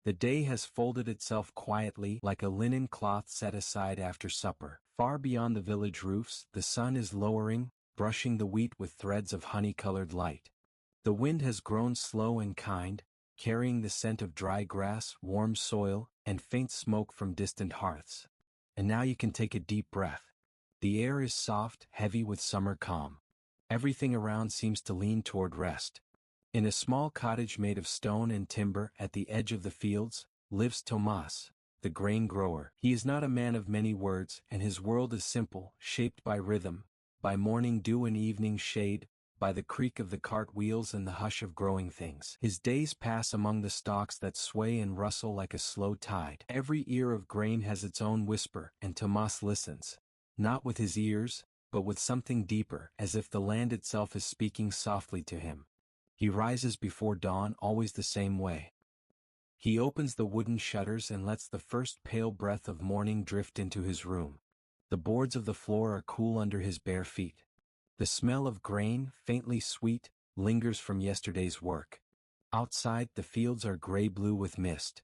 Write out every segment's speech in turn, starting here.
The day has folded itself quietly like a linen cloth set aside after supper. Far beyond the village roofs, the sun is lowering, brushing the wheat with threads of honey-colored light. The wind has grown slow and kind, carrying the scent of dry grass, warm soil, and faint smoke from distant hearths. And now you can take a deep breath. The air is soft, heavy with summer calm. Everything around seems to lean toward rest. In a small cottage made of stone and timber at the edge of the fields, lives Tomas, the grain grower. He is not a man of many words, and his world is simple, shaped by rhythm, by morning dew and evening shade, by the creak of the cart wheels and the hush of growing things. His days pass among the stalks that sway and rustle like a slow tide. Every ear of grain has its own whisper, and Tomas listens, not with his ears, but with something deeper, as if the land itself is speaking softly to him. He rises before dawn, always the same way. He opens the wooden shutters and lets the first pale breath of morning drift into his room. The boards of the floor are cool under his bare feet. The smell of grain, faintly sweet, lingers from yesterday's work. Outside, the fields are gray-blue with mist.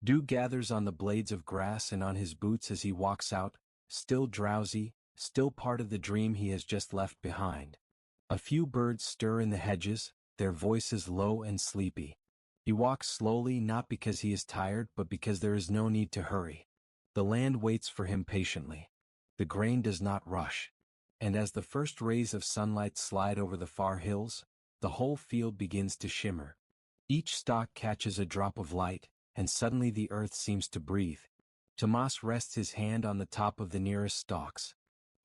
Dew gathers on the blades of grass and on his boots as he walks out, still drowsy, still part of the dream he has just left behind. A few birds stir in the hedges, their voices low and sleepy. He walks slowly not because he is tired but because there is no need to hurry. The land waits for him patiently. The grain does not rush. And as the first rays of sunlight slide over the far hills, the whole field begins to shimmer. Each stalk catches a drop of light, and suddenly the earth seems to breathe. Tomas rests his hand on the top of the nearest stalks.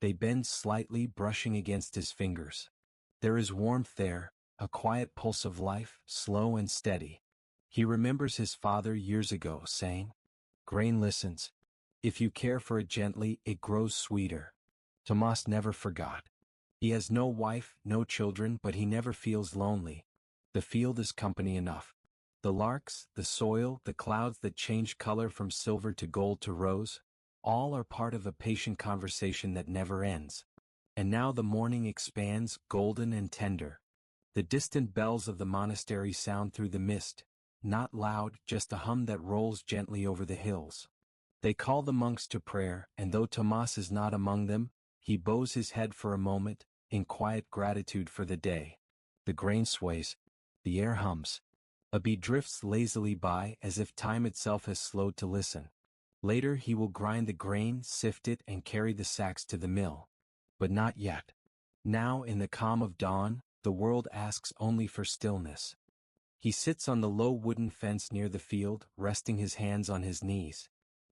They bend slightly, brushing against his fingers. There is warmth there, a quiet pulse of life, slow and steady. He remembers his father years ago saying, "Grain listens. If you care for it gently, it grows sweeter." Tomas never forgot. He has no wife, no children, but he never feels lonely. The field is company enough. The larks, the soil, the clouds that change color from silver to gold to rose, all are part of a patient conversation that never ends. And now the morning expands, golden and tender. The distant bells of the monastery sound through the mist, not loud, just a hum that rolls gently over the hills. They call the monks to prayer, and though Tomas is not among them, he bows his head for a moment, in quiet gratitude for the day. The grain sways. The air hums. A bee drifts lazily by as if time itself has slowed to listen. Later he will grind the grain, sift it, and carry the sacks to the mill. But not yet. Now, in the calm of dawn, the world asks only for stillness. He sits on the low wooden fence near the field, resting his hands on his knees.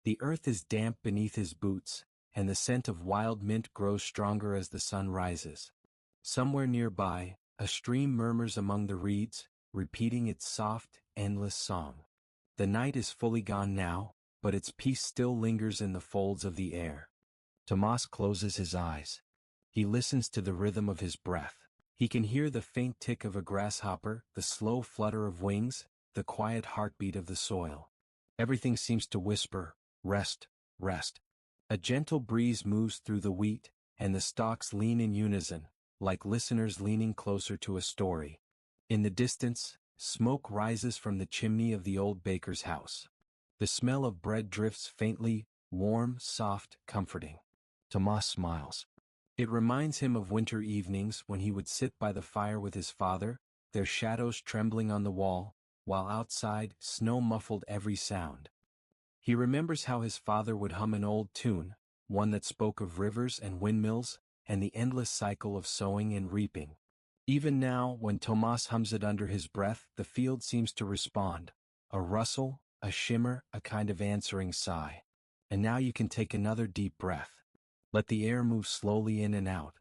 The earth is damp beneath his boots, and the scent of wild mint grows stronger as the sun rises. Somewhere nearby, a stream murmurs among the reeds, repeating its soft, endless song. The night is fully gone now, but its peace still lingers in the folds of the air. Tomas closes his eyes. He listens to the rhythm of his breath. He can hear the faint tick of a grasshopper, the slow flutter of wings, the quiet heartbeat of the soil. Everything seems to whisper, "Rest, rest." A gentle breeze moves through the wheat, and the stalks lean in unison, like listeners leaning closer to a story. In the distance, smoke rises from the chimney of the old baker's house. The smell of bread drifts faintly, warm, soft, comforting. Tomas smiles. It reminds him of winter evenings when he would sit by the fire with his father, their shadows trembling on the wall, while outside, snow muffled every sound. He remembers how his father would hum an old tune, one that spoke of rivers and windmills, and the endless cycle of sowing and reaping. Even now, when Tomas hums it under his breath, the field seems to respond. A rustle, a shimmer, a kind of answering sigh. And now you can take another deep breath. Let the air move slowly in and out.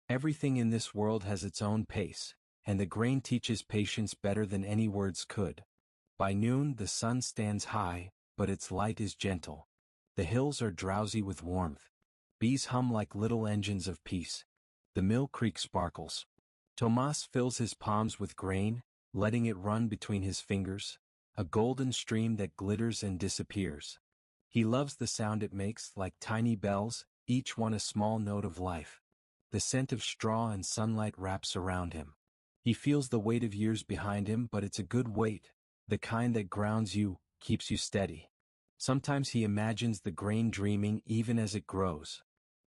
Everything in this world has its own pace, and the grain teaches patience better than any words could. By noon the sun stands high, but its light is gentle. The hills are drowsy with warmth. Bees hum like little engines of peace. The mill creek sparkles. Tomas fills his palms with grain, letting it run between his fingers, a golden stream that glitters and disappears. He loves the sound it makes, like tiny bells, each one a small note of life. The scent of straw and sunlight wraps around him. He feels the weight of years behind him, but it's a good weight, the kind that grounds you, keeps you steady. Sometimes he imagines the grain dreaming even as it grows.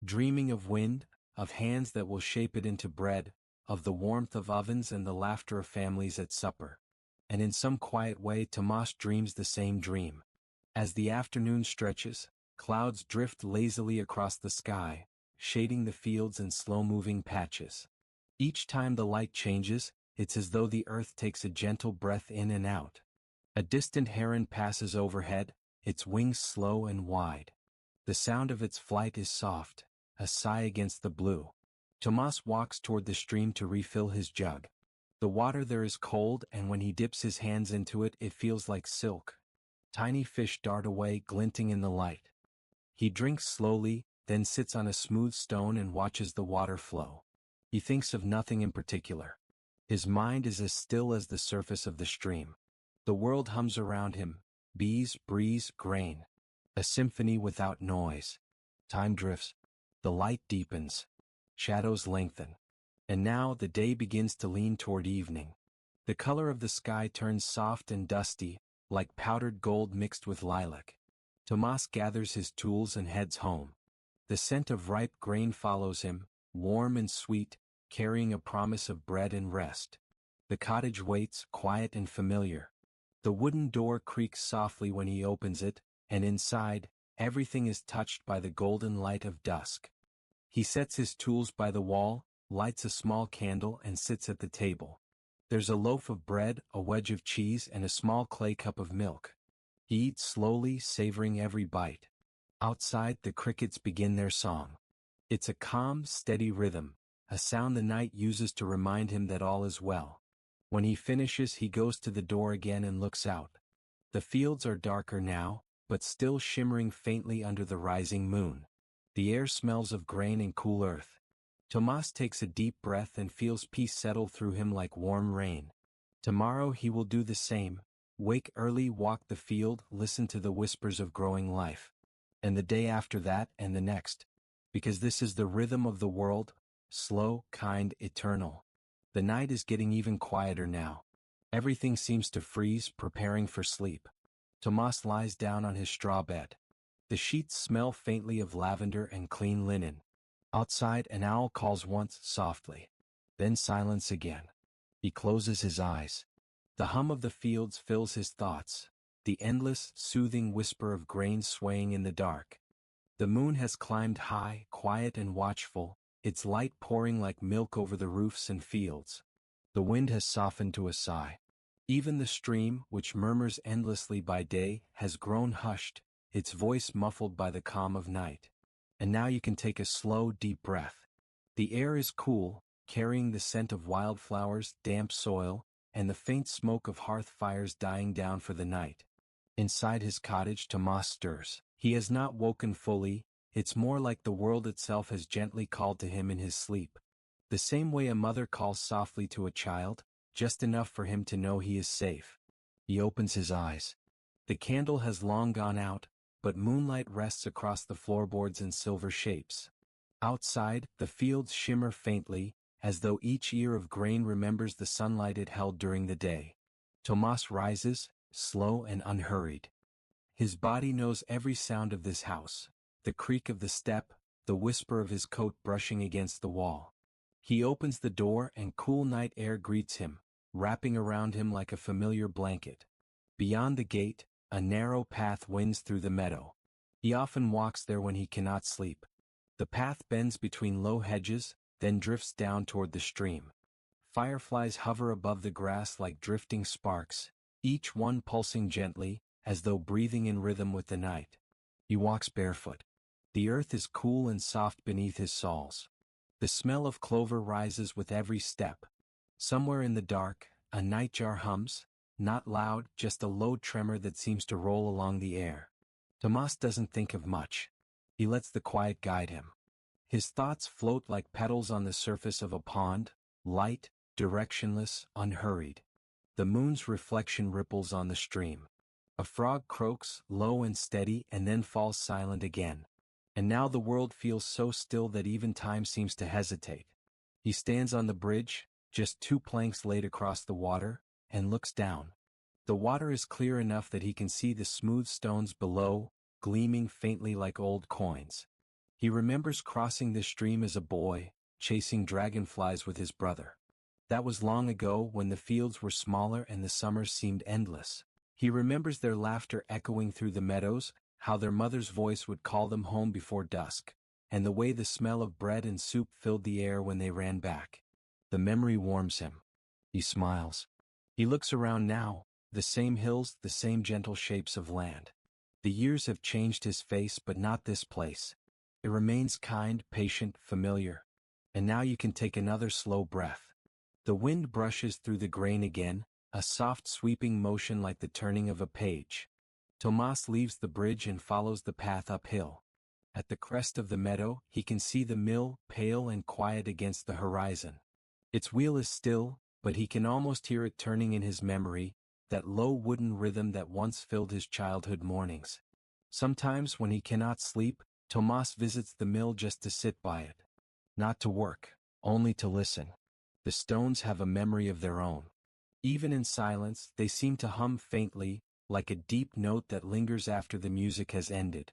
Dreaming of wind, of hands that will shape it into bread, of the warmth of ovens and the laughter of families at supper. And in some quiet way Tomas dreams the same dream. As the afternoon stretches, clouds drift lazily across the sky, shading the fields in slow-moving patches. Each time the light changes, it's as though the earth takes a gentle breath in and out. A distant heron passes overhead, its wings slow and wide. The sound of its flight is soft, a sigh against the blue. Tomas walks toward the stream to refill his jug. The water there is cold, and when he dips his hands into it, it feels like silk. Tiny fish dart away, glinting in the light. He drinks slowly, then sits on a smooth stone and watches the water flow. He thinks of nothing in particular. His mind is as still as the surface of the stream. The world hums around him, bees, breeze, grain. A symphony without noise. Time drifts. The light deepens. Shadows lengthen. And now the day begins to lean toward evening. The color of the sky turns soft and dusty, like powdered gold mixed with lilac. Tomas gathers his tools and heads home. The scent of ripe grain follows him, warm and sweet, carrying a promise of bread and rest. The cottage waits, quiet and familiar. The wooden door creaks softly when he opens it, and inside, everything is touched by the golden light of dusk. He sets his tools by the wall, lights a small candle and sits at the table. There's a loaf of bread, a wedge of cheese and a small clay cup of milk. He eats slowly, savoring every bite. Outside, the crickets begin their song. It's a calm, steady rhythm, a sound the night uses to remind him that all is well. When he finishes, he goes to the door again and looks out. The fields are darker now, but still shimmering faintly under the rising moon. The air smells of grain and cool earth. Tomas takes a deep breath and feels peace settle through him like warm rain. Tomorrow he will do the same. Wake early, walk the field, listen to the whispers of growing life. And the day after that and the next. Because this is the rhythm of the world, slow, kind, eternal. The night is getting even quieter now. Everything seems to freeze, preparing for sleep. Tomas lies down on his straw bed. The sheets smell faintly of lavender and clean linen. Outside, an owl calls once softly. Then silence again. He closes his eyes. The hum of the fields fills his thoughts, the endless, soothing whisper of grain swaying in the dark. The moon has climbed high, quiet and watchful, its light pouring like milk over the roofs and fields. The wind has softened to a sigh. Even the stream, which murmurs endlessly by day, has grown hushed, its voice muffled by the calm of night. And now you can take a slow, deep breath. The air is cool, carrying the scent of wildflowers, damp soil, and the faint smoke of hearth fires dying down for the night. Inside his cottage, Tomas stirs. He has not woken fully, it's more like the world itself has gently called to him in his sleep. The same way a mother calls softly to a child, just enough for him to know he is safe. He opens his eyes. The candle has long gone out, but moonlight rests across the floorboards in silver shapes. Outside, the fields shimmer faintly, as though each ear of grain remembers the sunlight it held during the day. Tomas rises, slow and unhurried. His body knows every sound of this house, the creak of the step, the whisper of his coat brushing against the wall. He opens the door and cool night air greets him, wrapping around him like a familiar blanket. Beyond the gate, a narrow path winds through the meadow. He often walks there when he cannot sleep. The path bends between low hedges, then drifts down toward the stream. Fireflies hover above the grass like drifting sparks, each one pulsing gently, as though breathing in rhythm with the night. He walks barefoot. The earth is cool and soft beneath his soles. The smell of clover rises with every step. Somewhere in the dark, a nightjar hums, not loud, just a low tremor that seems to roll along the air. Tomas doesn't think of much. He lets the quiet guide him. His thoughts float like petals on the surface of a pond, light, directionless, unhurried. The moon's reflection ripples on the stream. A frog croaks, low and steady, and then falls silent again. And now the world feels so still that even time seems to hesitate. He stands on the bridge, just 2 planks laid across the water, and looks down. The water is clear enough that he can see the smooth stones below, gleaming faintly like old coins. He remembers crossing this stream as a boy, chasing dragonflies with his brother. That was long ago when the fields were smaller and the summers seemed endless. He remembers their laughter echoing through the meadows, how their mother's voice would call them home before dusk, and the way the smell of bread and soup filled the air when they ran back. The memory warms him. He smiles. He looks around now, the same hills, the same gentle shapes of land. The years have changed his face, but not this place. It remains kind, patient, familiar. And now you can take another slow breath. The wind brushes through the grain again, a soft sweeping motion like the turning of a page. Tomas leaves the bridge and follows the path uphill. At the crest of the meadow, he can see the mill, pale and quiet against the horizon. Its wheel is still, but he can almost hear it turning in his memory, that low wooden rhythm that once filled his childhood mornings. Sometimes when he cannot sleep, Tomas visits the mill just to sit by it. Not to work, only to listen. The stones have a memory of their own. Even in silence, they seem to hum faintly, like a deep note that lingers after the music has ended.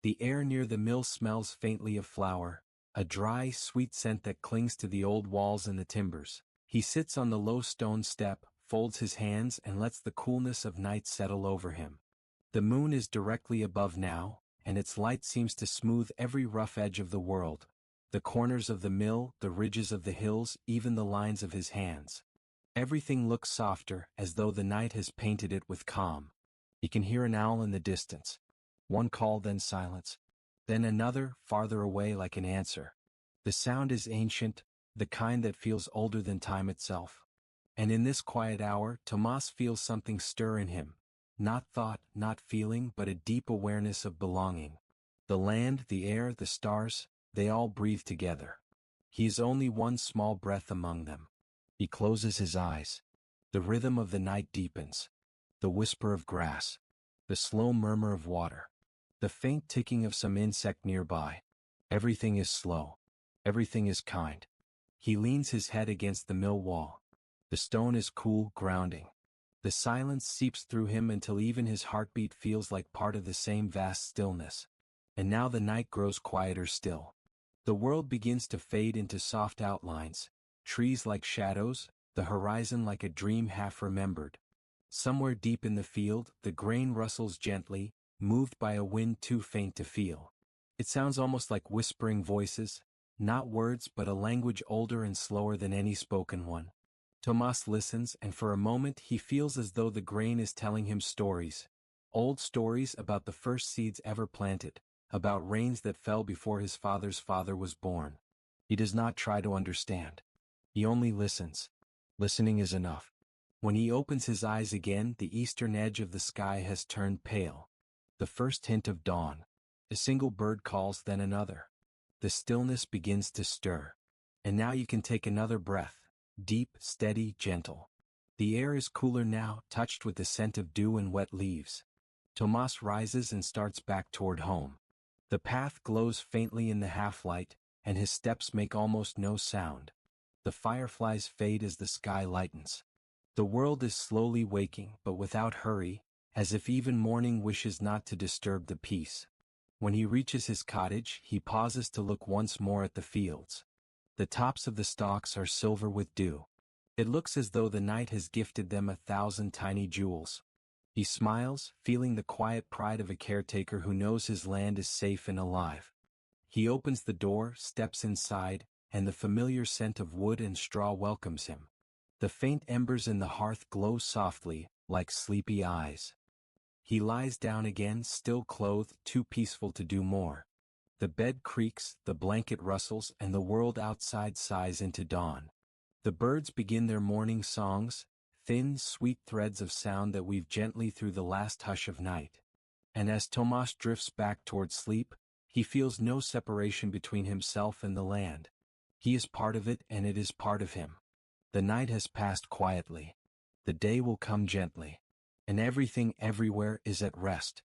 The air near the mill smells faintly of flower, a dry, sweet scent that clings to the old walls and the timbers. He sits on the low stone step, folds his hands and lets the coolness of night settle over him. The moon is directly above now, and its light seems to smooth every rough edge of the world. The corners of the mill, the ridges of the hills, even the lines of his hands. Everything looks softer, as though the night has painted it with calm. He can hear an owl in the distance. One call, then silence. Then another, farther away like an answer. The sound is ancient, the kind that feels older than time itself. And in this quiet hour, Tomas feels something stir in him. Not thought, not feeling, but a deep awareness of belonging. The land, the air, the stars, they all breathe together. He is only one small breath among them. He closes his eyes. The rhythm of the night deepens. The whisper of grass. The slow murmur of water. The faint ticking of some insect nearby. Everything is slow. Everything is kind. He leans his head against the mill wall. The stone is cool, grounding. The silence seeps through him until even his heartbeat feels like part of the same vast stillness. And now the night grows quieter still. The world begins to fade into soft outlines, trees like shadows, the horizon like a dream half remembered. Somewhere deep in the field, the grain rustles gently, moved by a wind too faint to feel. It sounds almost like whispering voices, not words but a language older and slower than any spoken one. Tomas listens, and for a moment he feels as though the grain is telling him stories. Old stories about the first seeds ever planted, about rains that fell before his father's father was born. He does not try to understand. He only listens. Listening is enough. When he opens his eyes again, the eastern edge of the sky has turned pale. The first hint of dawn. A single bird calls, then another. The stillness begins to stir. And now you can take another breath. Deep, steady, gentle. The air is cooler now, touched with the scent of dew and wet leaves. Tomas rises and starts back toward home. The path glows faintly in the half-light, and his steps make almost no sound. The fireflies fade as the sky lightens. The world is slowly waking, but without hurry, as if even morning wishes not to disturb the peace. When he reaches his cottage, he pauses to look once more at the fields. The tops of the stalks are silver with dew. It looks as though the night has gifted them 1,000 tiny jewels. He smiles, feeling the quiet pride of a caretaker who knows his land is safe and alive. He opens the door, steps inside, and the familiar scent of wood and straw welcomes him. The faint embers in the hearth glow softly, like sleepy eyes. He lies down again, still clothed, too peaceful to do more. The bed creaks, the blanket rustles, and the world outside sighs into dawn. The birds begin their morning songs, thin, sweet threads of sound that weave gently through the last hush of night. And as Tomas drifts back toward sleep, he feels no separation between himself and the land. He is part of it and it is part of him. The night has passed quietly. The day will come gently. And everything everywhere is at rest.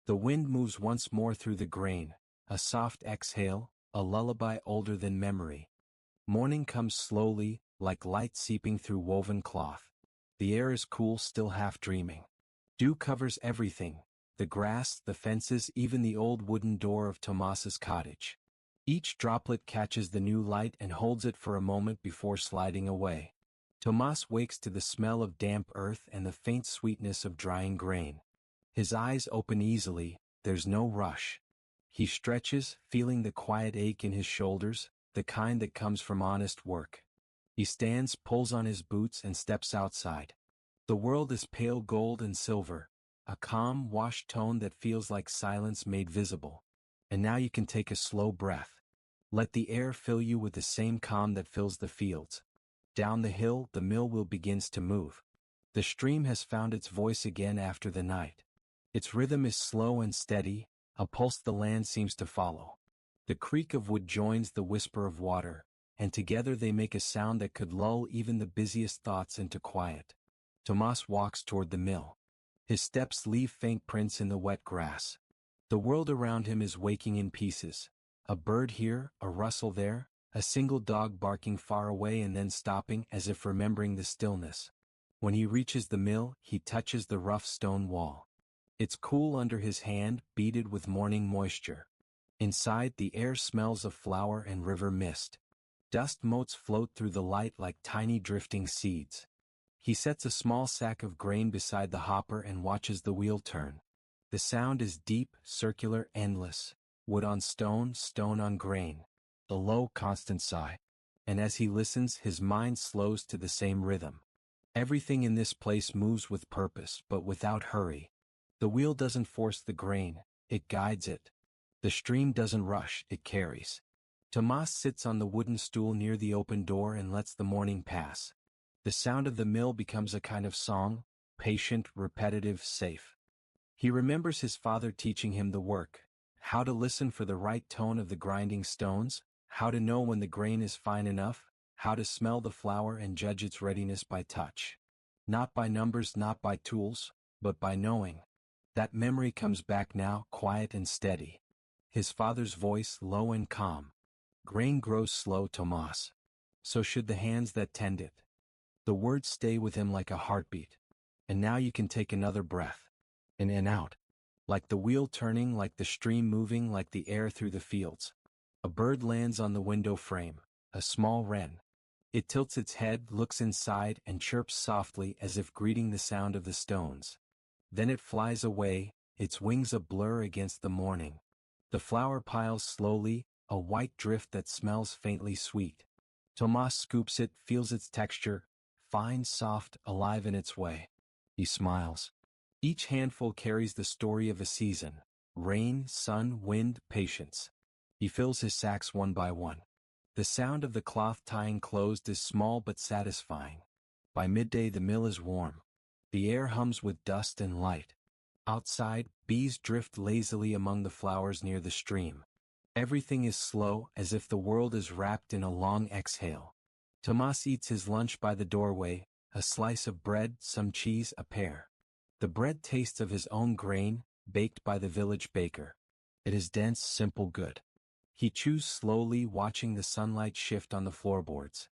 The wind moves once more through the grain, a soft exhale, a lullaby older than memory. Morning comes slowly, like light seeping through woven cloth. The air is cool, still half dreaming. Dew covers everything, the grass, the fences, even the old wooden door of Tomas's cottage. Each droplet catches the new light and holds it for a moment before sliding away. Tomas wakes to the smell of damp earth and the faint sweetness of drying grain. His eyes open easily, there's no rush. He stretches, feeling the quiet ache in his shoulders, the kind that comes from honest work. He stands, pulls on his boots and steps outside. The world is pale gold and silver, a calm, washed tone that feels like silence made visible. And now you can take a slow breath. Let the air fill you with the same calm that fills the fields. Down the hill, the mill wheel begins to move. The stream has found its voice again after the night. Its rhythm is slow and steady, a pulse the land seems to follow. The creak of wood joins the whisper of water, and together they make a sound that could lull even the busiest thoughts into quiet. Tomas walks toward the mill. His steps leave faint prints in the wet grass. The world around him is waking in pieces. A bird here, a rustle there, a single dog barking far away and then stopping as if remembering the stillness. When he reaches the mill, he touches the rough stone wall. It's cool under his hand, beaded with morning moisture. Inside, the air smells of flower and river mist. Dust motes float through the light like tiny drifting seeds. He sets a small sack of grain beside the hopper and watches the wheel turn. The sound is deep, circular, endless. Wood on stone, stone on grain. A low, constant sigh. And as he listens, his mind slows to the same rhythm. Everything in this place moves with purpose, but without hurry. The wheel doesn't force the grain, it guides it. The stream doesn't rush, it carries. Tomas sits on the wooden stool near the open door and lets the morning pass. The sound of the mill becomes a kind of song, patient, repetitive, safe. He remembers his father teaching him the work, how to listen for the right tone of the grinding stones, how to know when the grain is fine enough, how to smell the flour and judge its readiness by touch. Not by numbers, not by tools, but by knowing. That memory comes back now, quiet and steady. His father's voice, low and calm. Grain grows slow, Tomas. So should the hands that tend it. The words stay with him like a heartbeat. And now you can take another breath. In and out. Like the wheel turning, like the stream moving, like the air through the fields. A bird lands on the window frame, a small wren. It tilts its head, looks inside, and chirps softly as if greeting the sound of the stones. Then it flies away, its wings a blur against the morning. The flour piles slowly, a white drift that smells faintly sweet. Tomas scoops it, feels its texture, fine, soft, alive in its way. He smiles. Each handful carries the story of a season: rain, sun, wind, patience. He fills his sacks one by one. The sound of the cloth tying closed is small but satisfying. By midday the mill is warm. The air hums with dust and light. Outside, bees drift lazily among the flowers near the stream. Everything is slow, as if the world is wrapped in a long exhale. Tomas eats his lunch by the doorway, a slice of bread, some cheese, a pear. The bread tastes of his own grain, baked by the village baker. It is dense, simple, good. He chews slowly, watching the sunlight shift on the floorboards.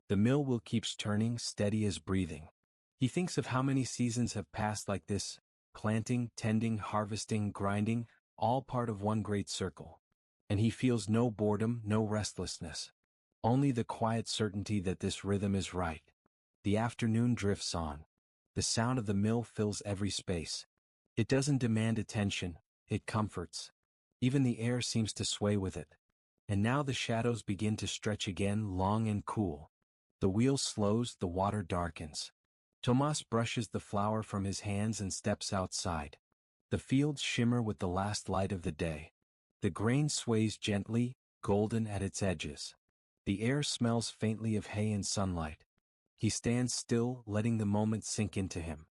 The mill wheel keeps turning, steady as breathing. He thinks of how many seasons have passed like this, planting, tending, harvesting, grinding, all part of one great circle. And he feels no boredom, no restlessness. Only the quiet certainty that this rhythm is right. The afternoon drifts on. The sound of the mill fills every space. It doesn't demand attention, it comforts. Even the air seems to sway with it. And now the shadows begin to stretch again, long and cool. The wheel slows, the water darkens. Tomas brushes the flour from his hands and steps outside. The fields shimmer with the last light of the day. The grain sways gently, golden at its edges. The air smells faintly of hay and sunlight. He stands still, letting the moment sink into him.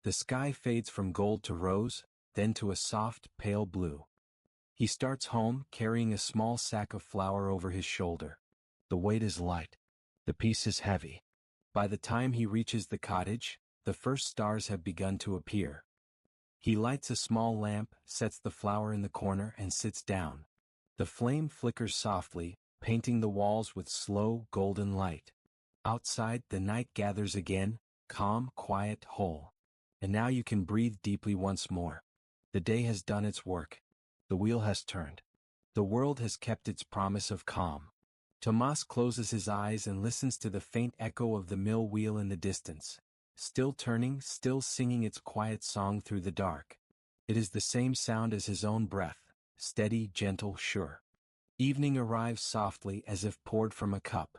The sky fades from gold to rose, then to a soft, pale blue. He starts home, carrying a small sack of flour over his shoulder. The weight is light. The piece is heavy. By the time he reaches the cottage, the first stars have begun to appear. He lights a small lamp, sets the flour in the corner, and sits down. The flame flickers softly, painting the walls with slow, golden light. Outside, the night gathers again, calm, quiet, whole. And now you can breathe deeply once more. The day has done its work. The wheel has turned. The world has kept its promise of calm. Tomas closes his eyes and listens to the faint echo of the mill wheel in the distance. Still turning, still singing its quiet song through the dark. It is the same sound as his own breath, steady, gentle, sure. Evening arrives softly as if poured from a cup.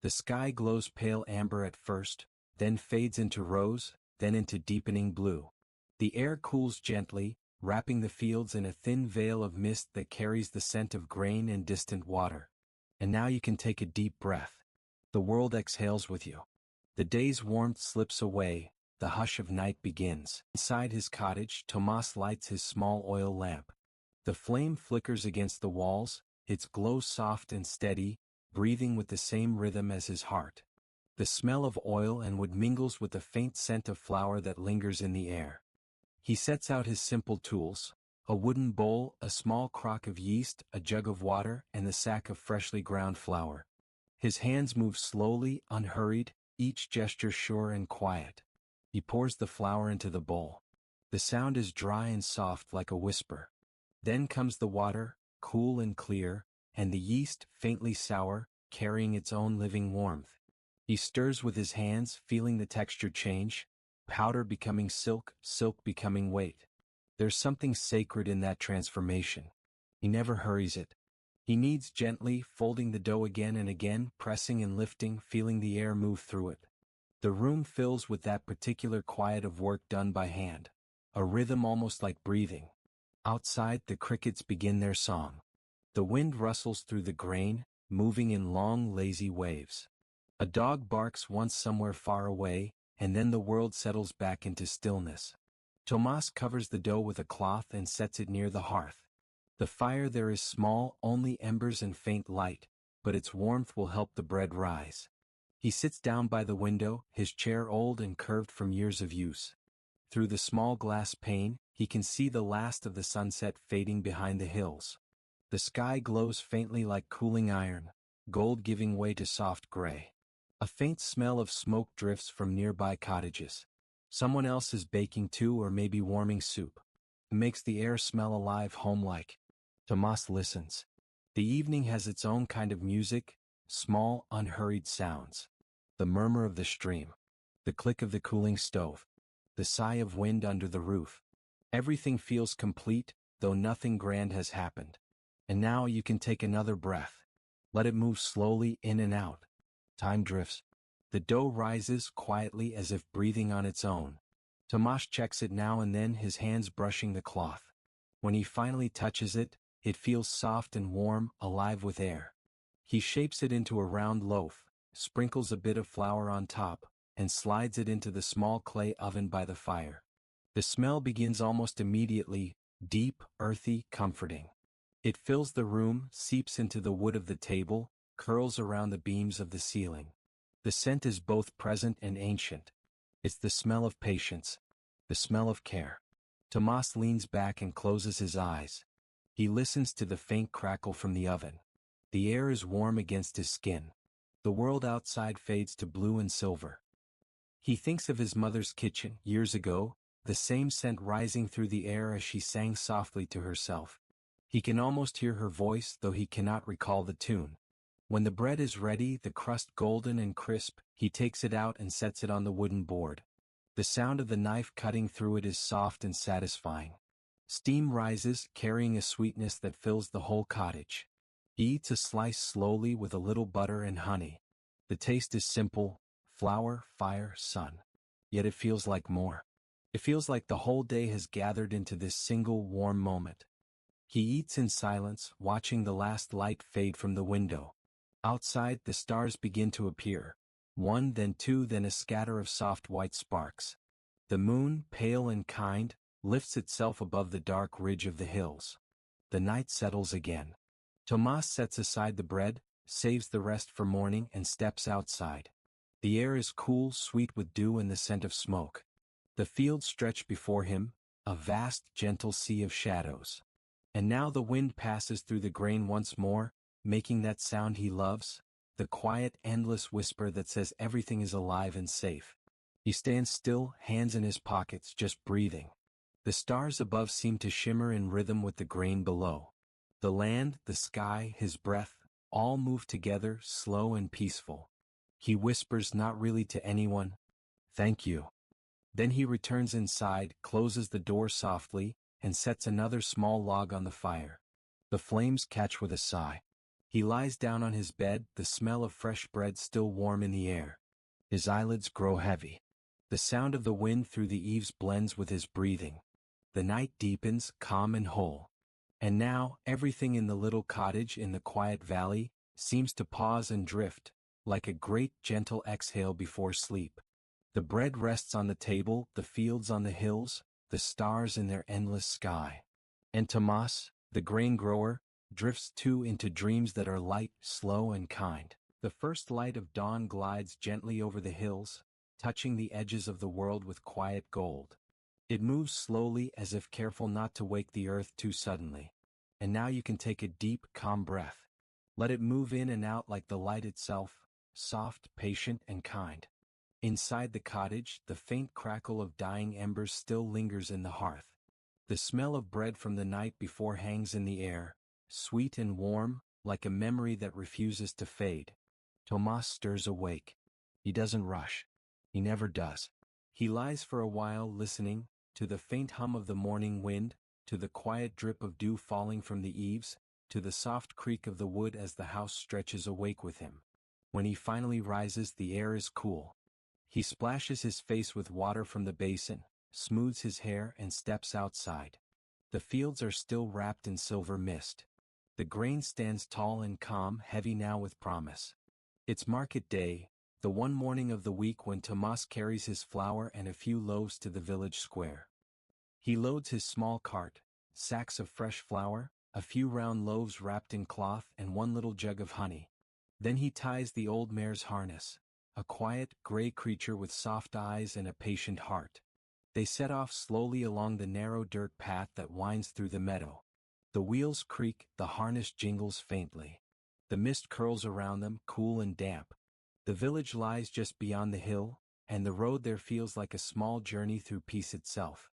The sky glows pale amber at first, then fades into rose, then into deepening blue. The air cools gently, wrapping the fields in a thin veil of mist that carries the scent of grain and distant water. And now you can take a deep breath. The world exhales with you. The day's warmth slips away, the hush of night begins. Inside his cottage, Tomas lights his small oil lamp. The flame flickers against the walls, its glow soft and steady, breathing with the same rhythm as his heart. The smell of oil and wood mingles with the faint scent of flour that lingers in the air. He sets out his simple tools, a wooden bowl, a small crock of yeast, a jug of water, and the sack of freshly ground flour. His hands move slowly, unhurried, each gesture sure and quiet. He pours the flour into the bowl. The sound is dry and soft like a whisper. Then comes the water, cool and clear, and the yeast, faintly sour, carrying its own living warmth. He stirs with his hands, feeling the texture change, powder becoming silk, silk becoming weight. There's something sacred in that transformation. He never hurries it. He kneads gently, folding the dough again and again, pressing and lifting, feeling the air move through it. The room fills with that particular quiet of work done by hand, a rhythm almost like breathing. Outside, the crickets begin their song. The wind rustles through the grain, moving in long, lazy waves. A dog barks once somewhere far away, and then the world settles back into stillness. Tomas covers the dough with a cloth and sets it near the hearth. The fire there is small, only embers and faint light, but its warmth will help the bread rise. He sits down by the window, his chair old and curved from years of use. Through the small glass pane, he can see the last of the sunset fading behind the hills. The sky glows faintly like cooling iron, gold giving way to soft gray. A faint smell of smoke drifts from nearby cottages. Someone else is baking too, or maybe warming soup. It makes the air smell alive, home-like. Tomas listens. The evening has its own kind of music, small, unhurried sounds. The murmur of the stream. The click of the cooling stove. The sigh of wind under the roof. Everything feels complete, though nothing grand has happened. And now you can take another breath. Let it move slowly in and out. Time drifts. The dough rises quietly as if breathing on its own. Tomas checks it now and then, his hands brushing the cloth. When he finally touches it, it feels soft and warm, alive with air. He shapes it into a round loaf, sprinkles a bit of flour on top, and slides it into the small clay oven by the fire. The smell begins almost immediately, deep, earthy, comforting. It fills the room, seeps into the wood of the table, curls around the beams of the ceiling. The scent is both present and ancient. It's the smell of patience, the smell of care. Tomas leans back and closes his eyes. He listens to the faint crackle from the oven. The air is warm against his skin. The world outside fades to blue and silver. He thinks of his mother's kitchen, years ago, the same scent rising through the air as she sang softly to herself. He can almost hear her voice, though he cannot recall the tune. When the bread is ready, the crust golden and crisp, he takes it out and sets it on the wooden board. The sound of the knife cutting through it is soft and satisfying. Steam rises, carrying a sweetness that fills the whole cottage. He eats a slice slowly with a little butter and honey. The taste is simple: flour, fire, sun. Yet it feels like more. It feels like the whole day has gathered into this single warm moment. He eats in silence, watching the last light fade from the window. Outside, the stars begin to appear. One, then two, then a scatter of soft white sparks. The moon, pale and kind, lifts itself above the dark ridge of the hills. The night settles again. Tomas sets aside the bread, saves the rest for morning, and steps outside. The air is cool, sweet with dew and the scent of smoke. The fields stretch before him, a vast, gentle sea of shadows. And now the wind passes through the grain once more, making that sound he loves, the quiet, endless whisper that says everything is alive and safe. He stands still, hands in his pockets, just breathing. The stars above seem to shimmer in rhythm with the grain below. The land, the sky, his breath, all move together, slow and peaceful. He whispers not really to anyone, "Thank you." Then he returns inside, closes the door softly, and sets another small log on the fire. The flames catch with a sigh. He lies down on his bed, the smell of fresh bread still warm in the air. His eyelids grow heavy. The sound of the wind through the eaves blends with his breathing. The night deepens, calm and whole. And now, everything in the little cottage in the quiet valley seems to pause and drift, like a great gentle exhale before sleep. The bread rests on the table, the fields on the hills, the stars in their endless sky. And Tomas, the grain grower, drifts too into dreams that are light, slow and kind. The first light of dawn glides gently over the hills, touching the edges of the world with quiet gold. It moves slowly as if careful not to wake the earth too suddenly. And now you can take a deep, calm breath. Let it move in and out like the light itself, soft, patient and kind. Inside the cottage, the faint crackle of dying embers still lingers in the hearth. The smell of bread from the night before hangs in the air, sweet and warm, like a memory that refuses to fade. Tomas stirs awake. He doesn't rush. He never does. He lies for a while listening, to the faint hum of the morning wind, to the quiet drip of dew falling from the eaves, to the soft creak of the wood as the house stretches awake with him. When he finally rises, the air is cool. He splashes his face with water from the basin, smooths his hair and steps outside. The fields are still wrapped in silver mist. The grain stands tall and calm, heavy now with promise. It's market day, the one morning of the week when Tomas carries his flour and a few loaves to the village square. He loads his small cart, sacks of fresh flour, a few round loaves wrapped in cloth and one little jug of honey. Then he ties the old mare's harness, a quiet, gray creature with soft eyes and a patient heart. They set off slowly along the narrow dirt path that winds through the meadow. The wheels creak, the harness jingles faintly. The mist curls around them, cool and damp. The village lies just beyond the hill, and the road there feels like a small journey through peace itself.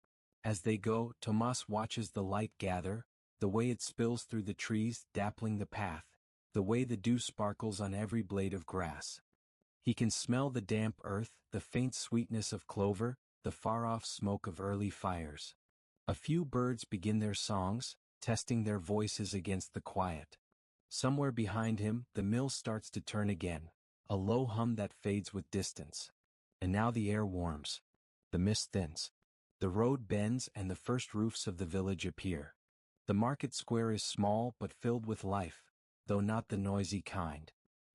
As they go, Tomas watches the light gather, the way it spills through the trees, dappling the path, the way the dew sparkles on every blade of grass. He can smell the damp earth, the faint sweetness of clover, the far-off smoke of early fires. A few birds begin their songs, testing their voices against the quiet. Somewhere behind him, the mill starts to turn again, a low hum that fades with distance. And now the air warms. The mist thins. The road bends and the first roofs of the village appear. The market square is small but filled with life, though not the noisy kind.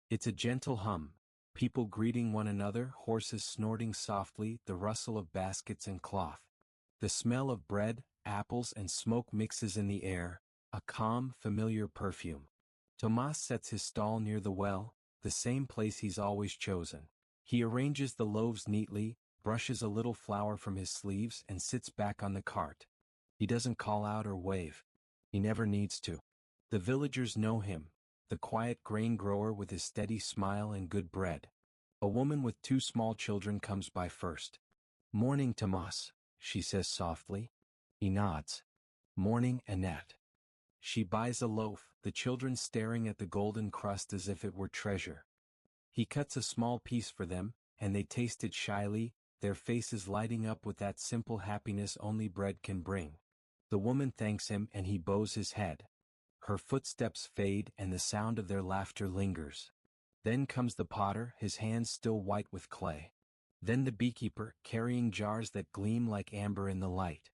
It's a gentle hum, people greeting one another, horses snorting softly, the rustle of baskets and cloth. The smell of bread, apples and smoke mixes in the air, a calm, familiar perfume. Tomas sets his stall near the well, the same place he's always chosen. He arranges the loaves neatly, brushes a little flour from his sleeves and sits back on the cart. He doesn't call out or wave. He never needs to. The villagers know him, the quiet grain grower with his steady smile and good bread. A woman with two small children comes by first. "Morning, Tomas," she says softly. He nods. "Morning, Annette." She buys a loaf, the children staring at the golden crust as if it were treasure. He cuts a small piece for them, and they taste it shyly, their faces lighting up with that simple happiness only bread can bring. The woman thanks him and he bows his head. Her footsteps fade and the sound of their laughter lingers. Then comes the potter, his hands still white with clay. Then the beekeeper, carrying jars that gleam like amber in the light.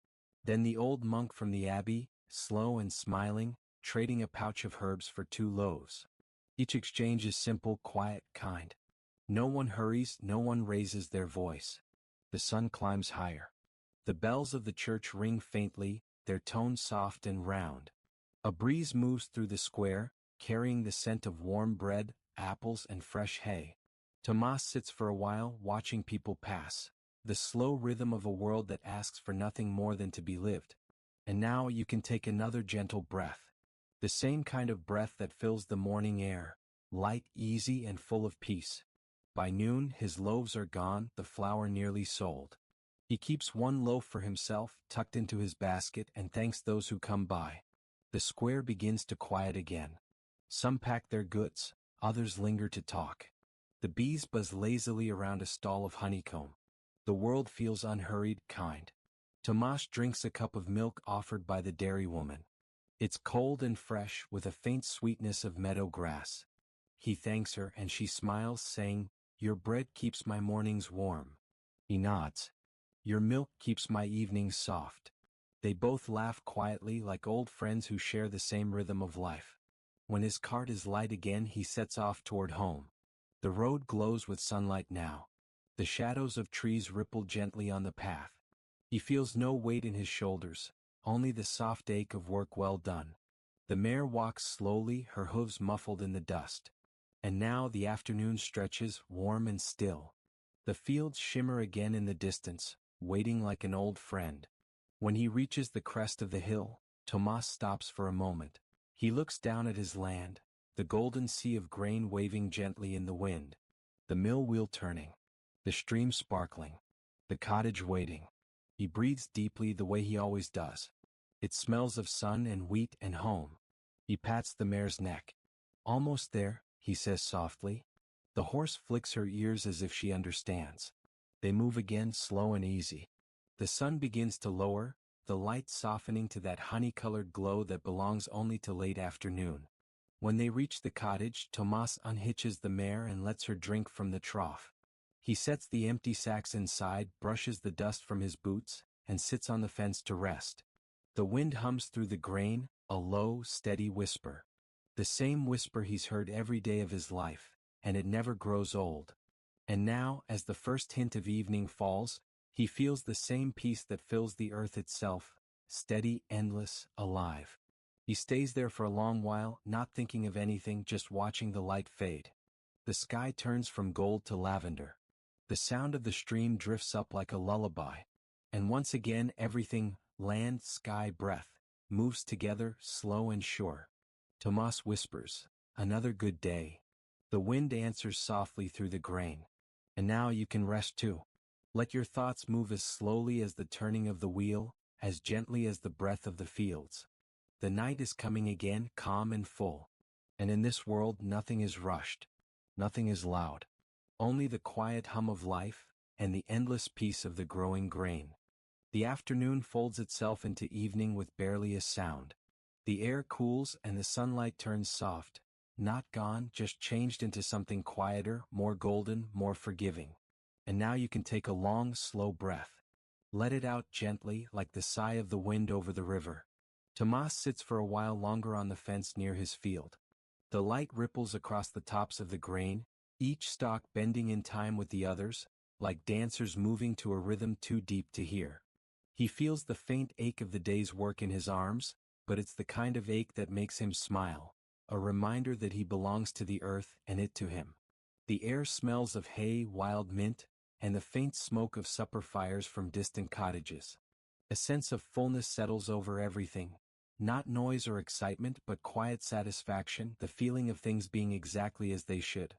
Then the old monk from the abbey, slow and smiling, trading a pouch of herbs for 2 loaves. Each exchange is simple, quiet, kind. No one hurries, no one raises their voice. The sun climbs higher. The bells of the church ring faintly, their tones soft and round. A breeze moves through the square, carrying the scent of warm bread, apples and fresh hay. Tomas sits for a while, watching people pass. The slow rhythm of a world that asks for nothing more than to be lived. And now you can take another gentle breath. The same kind of breath that fills the morning air, light, easy and full of peace. By noon his loaves are gone, the flour nearly sold. He keeps one loaf for himself, tucked into his basket, and thanks those who come by. The square begins to quiet again. Some pack their goods, others linger to talk. The bees buzz lazily around a stall of honeycomb. The world feels unhurried, kind. Tomas drinks a cup of milk offered by the dairy woman. It's cold and fresh, with a faint sweetness of meadow grass. He thanks her and she smiles, saying, "Your bread keeps my mornings warm." He nods. "Your milk keeps my evenings soft." They both laugh quietly, like old friends who share the same rhythm of life. When his cart is light again, he sets off toward home. The road glows with sunlight now. The shadows of trees ripple gently on the path. He feels no weight in his shoulders, only the soft ache of work well done. The mare walks slowly, her hooves muffled in the dust. And now the afternoon stretches, warm and still. The fields shimmer again in the distance, waiting like an old friend. When he reaches the crest of the hill, Tomas stops for a moment. He looks down at his land, the golden sea of grain waving gently in the wind. The mill wheel turning. The stream sparkling. The cottage waiting. He breathes deeply the way he always does. It smells of sun and wheat and home. He pats the mare's neck. "Almost there," he says softly. The horse flicks her ears as if she understands. They move again, slow and easy. The sun begins to lower, the light softening to that honey-colored glow that belongs only to late afternoon. When they reach the cottage, Tomas unhitches the mare and lets her drink from the trough. He sets the empty sacks inside, brushes the dust from his boots, and sits on the fence to rest. The wind hums through the grain, a low, steady whisper. The same whisper he's heard every day of his life, and it never grows old. And now, as the first hint of evening falls, he feels the same peace that fills the earth itself, steady, endless, alive. He stays there for a long while, not thinking of anything, just watching the light fade. The sky turns from gold to lavender. The sound of the stream drifts up like a lullaby. And once again everything, land, sky, breath, moves together, slow and sure. Tomas whispers, "Another good day." The wind answers softly through the grain. "And now you can rest too. Let your thoughts move as slowly as the turning of the wheel, as gently as the breath of the fields. The night is coming again, calm and full. And in this world nothing is rushed. Nothing is loud. Only the quiet hum of life, and the endless peace of the growing grain." The afternoon folds itself into evening with barely a sound. The air cools and the sunlight turns soft, not gone, just changed into something quieter, more golden, more forgiving. And now you can take a long, slow breath. Let it out gently, like the sigh of the wind over the river. Tomas sits for a while longer on the fence near his field. The light ripples across the tops of the grain, each stalk bending in time with the others, like dancers moving to a rhythm too deep to hear. He feels the faint ache of the day's work in his arms, but it's the kind of ache that makes him smile, a reminder that he belongs to the earth and it to him. The air smells of hay, wild mint, and the faint smoke of supper fires from distant cottages. A sense of fullness settles over everything, not noise or excitement but quiet satisfaction, the feeling of things being exactly as they should.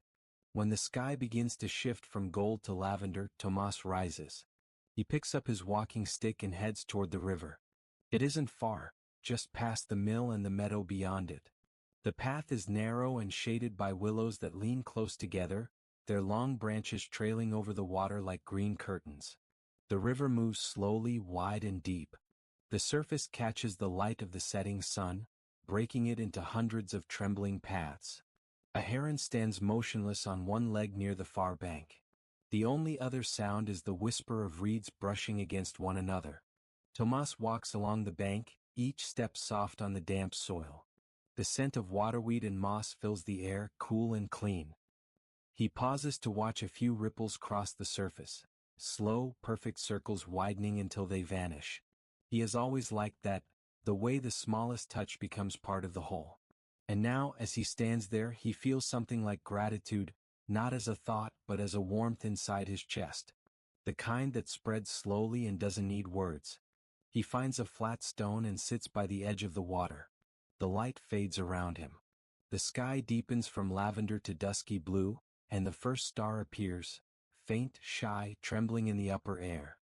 When the sky begins to shift from gold to lavender, Tomas rises. He picks up his walking stick and heads toward the river. It isn't far, just past the mill and the meadow beyond it. The path is narrow and shaded by willows that lean close together, their long branches trailing over the water like green curtains. The river moves slowly, wide and deep. The surface catches the light of the setting sun, breaking it into hundreds of trembling paths. A heron stands motionless on one leg near the far bank. The only other sound is the whisper of reeds brushing against one another. Tomas walks along the bank, each step soft on the damp soil. The scent of waterweed and moss fills the air, cool and clean. He pauses to watch a few ripples cross the surface, slow, perfect circles widening until they vanish. He has always liked that, the way the smallest touch becomes part of the whole. And now, as he stands there, he feels something like gratitude, not as a thought but as a warmth inside his chest. The kind that spreads slowly and doesn't need words. He finds a flat stone and sits by the edge of the water. The light fades around him. The sky deepens from lavender to dusky blue, and the first star appears, faint, shy, trembling in the upper air.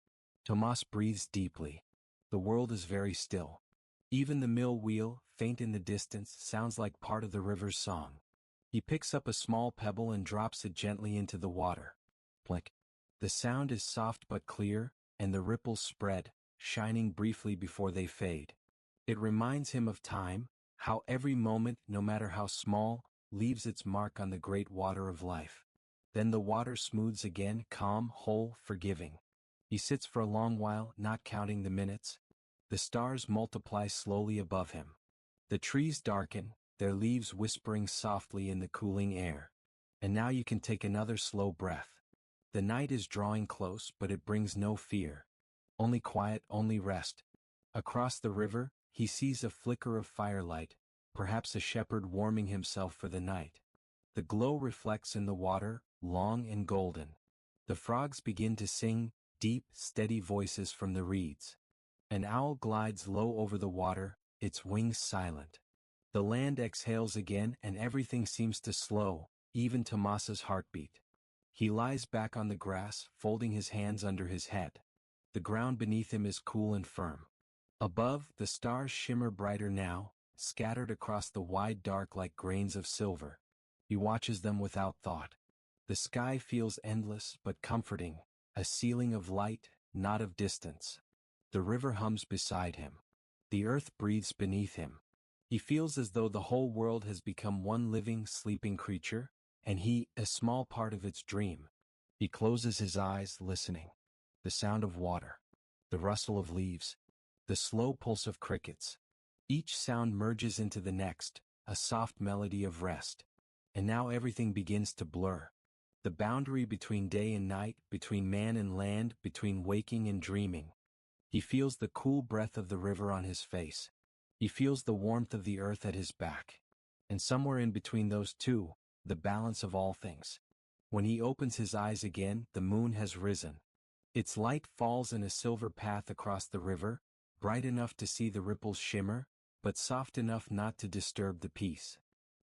Tomas breathes deeply. The world is very still. Even the mill wheel, faint in the distance, sounds like part of the river's song. He picks up a small pebble and drops it gently into the water. Plink. The sound is soft but clear, and the ripples spread, shining briefly before they fade. It reminds him of time, how every moment, no matter how small, leaves its mark on the great water of life. Then the water smooths again, calm, whole, forgiving. He sits for a long while, not counting the minutes. The stars multiply slowly above him. The trees darken, their leaves whispering softly in the cooling air. And now you can take another slow breath. The night is drawing close, but it brings no fear. Only quiet, only rest. Across the river, he sees a flicker of firelight, perhaps a shepherd warming himself for the night. The glow reflects in the water, long and golden. The frogs begin to sing, deep, steady voices from the reeds. An owl glides low over the water, its wings silent. The land exhales again and everything seems to slow, even Tomas's heartbeat. He lies back on the grass, folding his hands under his head. The ground beneath him is cool and firm. Above, the stars shimmer brighter now, scattered across the wide dark like grains of silver. He watches them without thought. The sky feels endless but comforting, a ceiling of light, not of distance. The river hums beside him. The earth breathes beneath him. He feels as though the whole world has become one living, sleeping creature, and he, a small part of its dream. He closes his eyes, listening. The sound of water. The rustle of leaves. The slow pulse of crickets. Each sound merges into the next, a soft melody of rest. And now everything begins to blur. The boundary between day and night, between man and land, between waking and dreaming. He feels the cool breath of the river on his face. He feels the warmth of the earth at his back. And somewhere in between those two, the balance of all things. When he opens his eyes again, the moon has risen. Its light falls in a silver path across the river, bright enough to see the ripples shimmer, but soft enough not to disturb the peace.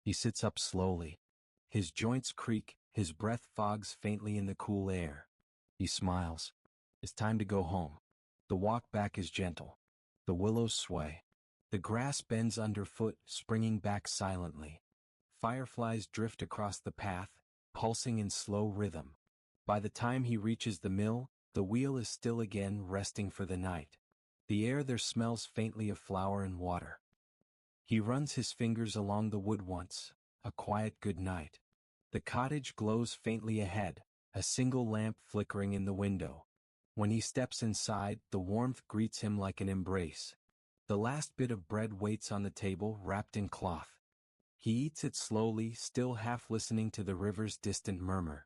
He sits up slowly. His joints creak, his breath fogs faintly in the cool air. He smiles. It's time to go home. The walk back is gentle. The willows sway. The grass bends underfoot, springing back silently. Fireflies drift across the path, pulsing in slow rhythm. By the time he reaches the mill, the wheel is still again, resting for the night. The air there smells faintly of flower and water. He runs his fingers along the wood once, a quiet good night. The cottage glows faintly ahead, a single lamp flickering in the window. When he steps inside, the warmth greets him like an embrace. The last bit of bread waits on the table, wrapped in cloth. He eats it slowly, still half listening to the river's distant murmur.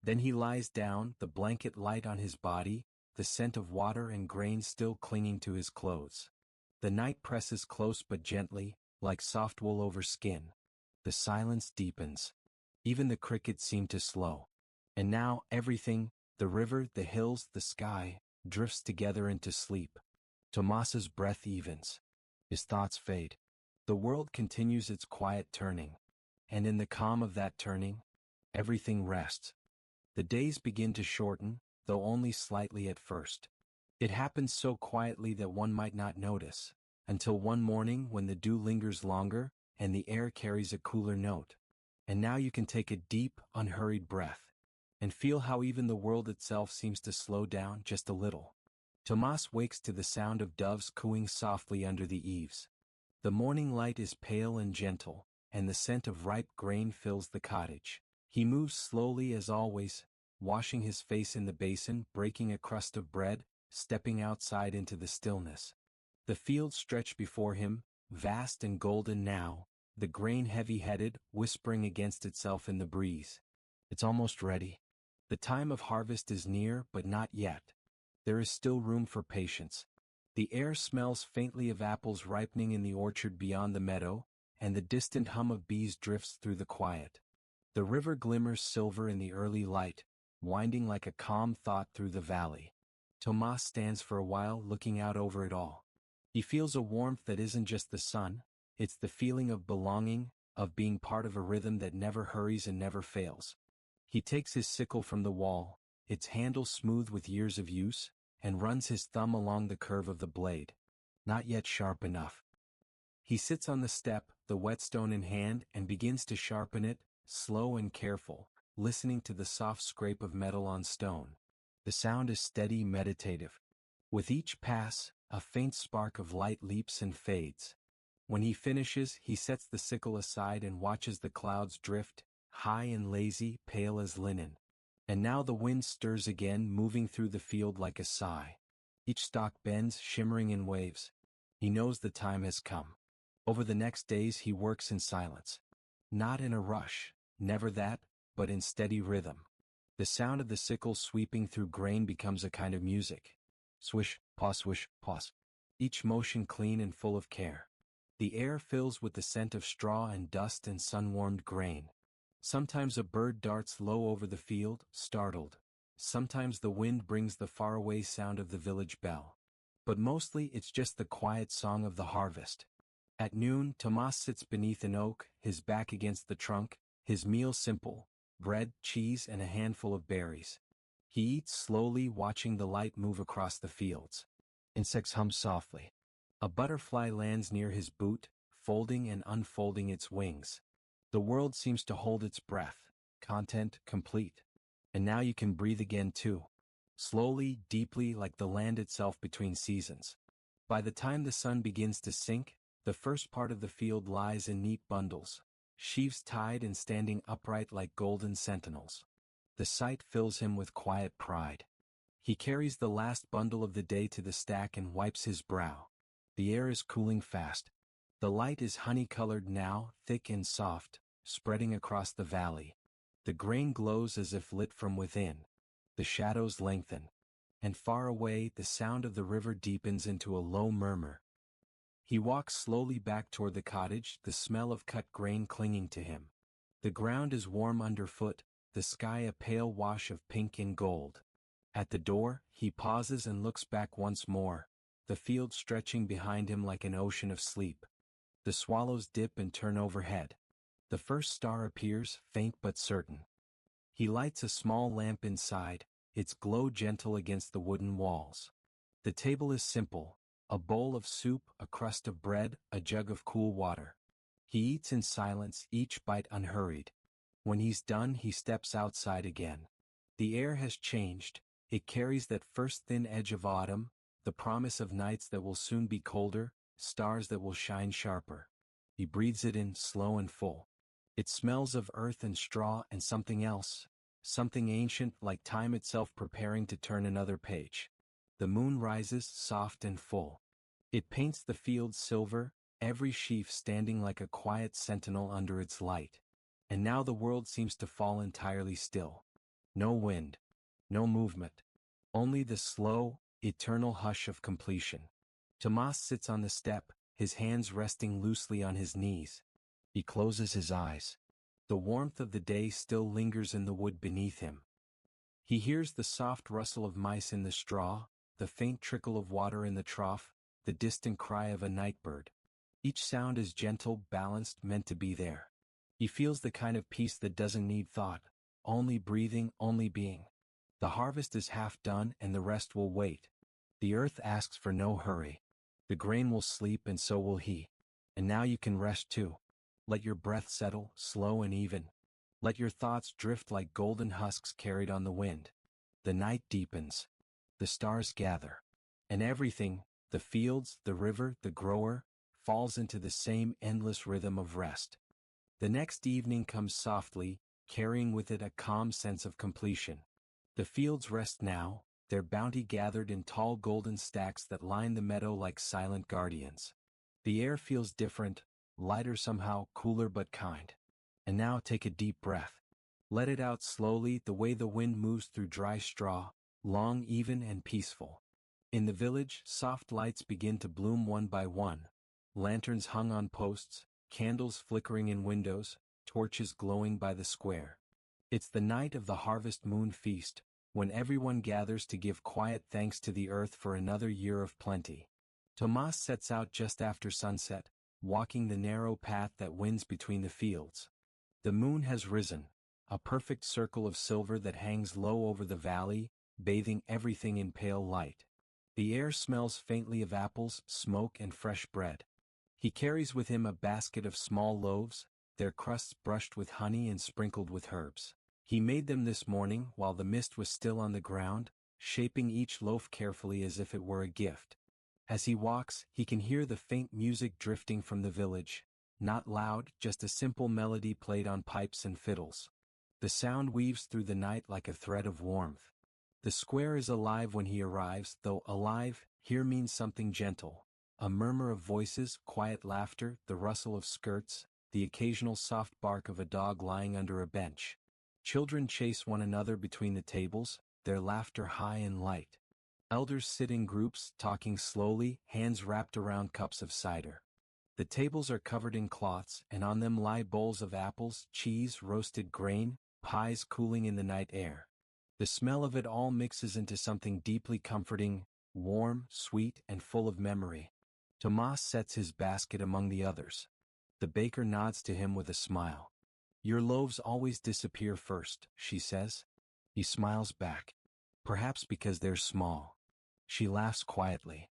Then he lies down, the blanket light on his body, the scent of water and grain still clinging to his clothes. The night presses close but gently, like soft wool over skin. The silence deepens. Even the crickets seem to slow. And now everything, the river, the hills, the sky, drifts together into sleep. Tomas's breath evens. His thoughts fade. The world continues its quiet turning. And in the calm of that turning, everything rests. The days begin to shorten, though only slightly at first. It happens so quietly that one might not notice, until one morning when the dew lingers longer, and the air carries a cooler note. And now you can take a deep, unhurried breath, and feel how even the world itself seems to slow down just a little. Tomas wakes to the sound of doves cooing softly under the eaves. The morning light is pale and gentle, and the scent of ripe grain fills the cottage. He moves slowly as always, washing his face in the basin, breaking a crust of bread, stepping outside into the stillness. The fields stretch before him, vast and golden now, the grain heavy-headed, whispering against itself in the breeze. It's almost ready. The time of harvest is near, but not yet. There is still room for patience. The air smells faintly of apples ripening in the orchard beyond the meadow, and the distant hum of bees drifts through the quiet. The river glimmers silver in the early light, winding like a calm thought through the valley. Tomas stands for a while looking out over it all. He feels a warmth that isn't just the sun, it's the feeling of belonging, of being part of a rhythm that never hurries and never fails. He takes his sickle from the wall, its handle smooth with years of use, and runs his thumb along the curve of the blade. Not yet sharp enough. He sits on the step, the whetstone in hand, and begins to sharpen it, slow and careful, listening to the soft scrape of metal on stone. The sound is steady, meditative. With each pass, a faint spark of light leaps and fades. When he finishes, he sets the sickle aside and watches the clouds drift, high and lazy, pale as linen. And now the wind stirs again, moving through the field like a sigh. Each stalk bends, shimmering in waves. He knows the time has come. Over the next days he works in silence. Not in a rush, never that, but in steady rhythm. The sound of the sickle sweeping through grain becomes a kind of music. Swish, pause. Each motion clean and full of care. The air fills with the scent of straw and dust and sun-warmed grain. Sometimes a bird darts low over the field, startled. Sometimes the wind brings the faraway sound of the village bell. But mostly it's just the quiet song of the harvest. At noon, Tomas sits beneath an oak, his back against the trunk, his meal simple: bread, cheese, and a handful of berries. He eats slowly, watching the light move across the fields. Insects hum softly. A butterfly lands near his boot, folding and unfolding its wings. The world seems to hold its breath, content complete. And now you can breathe again too. Slowly, deeply, like the land itself between seasons. By the time the sun begins to sink, the first part of the field lies in neat bundles, sheaves tied and standing upright like golden sentinels. The sight fills him with quiet pride. He carries the last bundle of the day to the stack and wipes his brow. The air is cooling fast. The light is honey-colored now, thick and soft, spreading across the valley. The grain glows as if lit from within. The shadows lengthen. And far away, the sound of the river deepens into a low murmur. He walks slowly back toward the cottage, the smell of cut grain clinging to him. The ground is warm underfoot, the sky a pale wash of pink and gold. At the door, he pauses and looks back once more, the field stretching behind him like an ocean of sleep. The swallows dip and turn overhead. The first star appears, faint but certain. He lights a small lamp inside, its glow gentle against the wooden walls. The table is simple: a bowl of soup, a crust of bread, a jug of cool water. He eats in silence, each bite unhurried. When he's done, he steps outside again. The air has changed. It carries that first thin edge of autumn, the promise of nights that will soon be colder, stars that will shine sharper. He breathes it in, slow and full. It smells of earth and straw and something else, something ancient, like time itself preparing to turn another page. The moon rises, soft and full. It paints the fields silver, every sheaf standing like a quiet sentinel under its light. And now the world seems to fall entirely still. No wind. No movement. Only the slow, eternal hush of completion. Tomas sits on the step, his hands resting loosely on his knees. He closes his eyes. The warmth of the day still lingers in the wood beneath him. He hears the soft rustle of mice in the straw, the faint trickle of water in the trough, the distant cry of a nightbird. Each sound is gentle, balanced, meant to be there. He feels the kind of peace that doesn't need thought, only breathing, only being. The harvest is half done and the rest will wait. The earth asks for no hurry. The grain will sleep and so will he. And now you can rest too. Let your breath settle, slow and even. Let your thoughts drift like golden husks carried on the wind. The night deepens. The stars gather. And everything, the fields, the river, the grower, falls into the same endless rhythm of rest. The next evening comes softly, carrying with it a calm sense of completion. The fields rest now, their bounty gathered in tall golden stacks that line the meadow like silent guardians. The air feels different, lighter somehow, cooler but kind. And now take a deep breath. Let it out slowly, the way the wind moves through dry straw, long, even, and peaceful. In the village, soft lights begin to bloom one by one. Lanterns hung on posts, candles flickering in windows, torches glowing by the square. It's the night of the harvest moon feast, when everyone gathers to give quiet thanks to the earth for another year of plenty. Tomas sets out just after sunset, walking the narrow path that winds between the fields. The moon has risen, a perfect circle of silver that hangs low over the valley, bathing everything in pale light. The air smells faintly of apples, smoke and fresh bread. He carries with him a basket of small loaves, their crusts brushed with honey and sprinkled with herbs. He made them this morning while the mist was still on the ground, shaping each loaf carefully as if it were a gift. As he walks, he can hear the faint music drifting from the village, not loud, just a simple melody played on pipes and fiddles. The sound weaves through the night like a thread of warmth. The square is alive when he arrives, though alive here means something gentle. A murmur of voices, quiet laughter, the rustle of skirts, the occasional soft bark of a dog lying under a bench. Children chase one another between the tables, their laughter high and light. Elders sit in groups, talking slowly, hands wrapped around cups of cider. The tables are covered in cloths, and on them lie bowls of apples, cheese, roasted grain, pies cooling in the night air. The smell of it all mixes into something deeply comforting, warm, sweet, and full of memory. Tomas sets his basket among the others. The baker nods to him with a smile. "Your loaves always disappear first," she says. He smiles back. "Perhaps because they're small." She laughs quietly.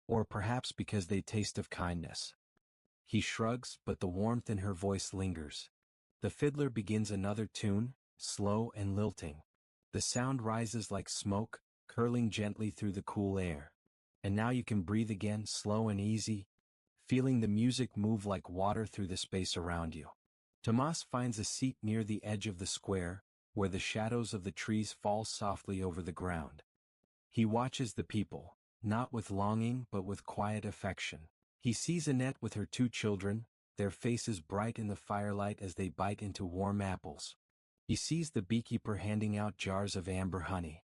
"Or perhaps because they taste of kindness." He shrugs, but the warmth in her voice lingers. The fiddler begins another tune, slow and lilting. The sound rises like smoke, curling gently through the cool air. And now you can breathe again, slow and easy, feeling the music move like water through the space around you. Tomas finds a seat near the edge of the square, where the shadows of the trees fall softly over the ground. He watches the people, not with longing but with quiet affection. He sees Annette with her 2 children, their faces bright in the firelight as they bite into warm apples. He sees the beekeeper handing out jars of amber honey.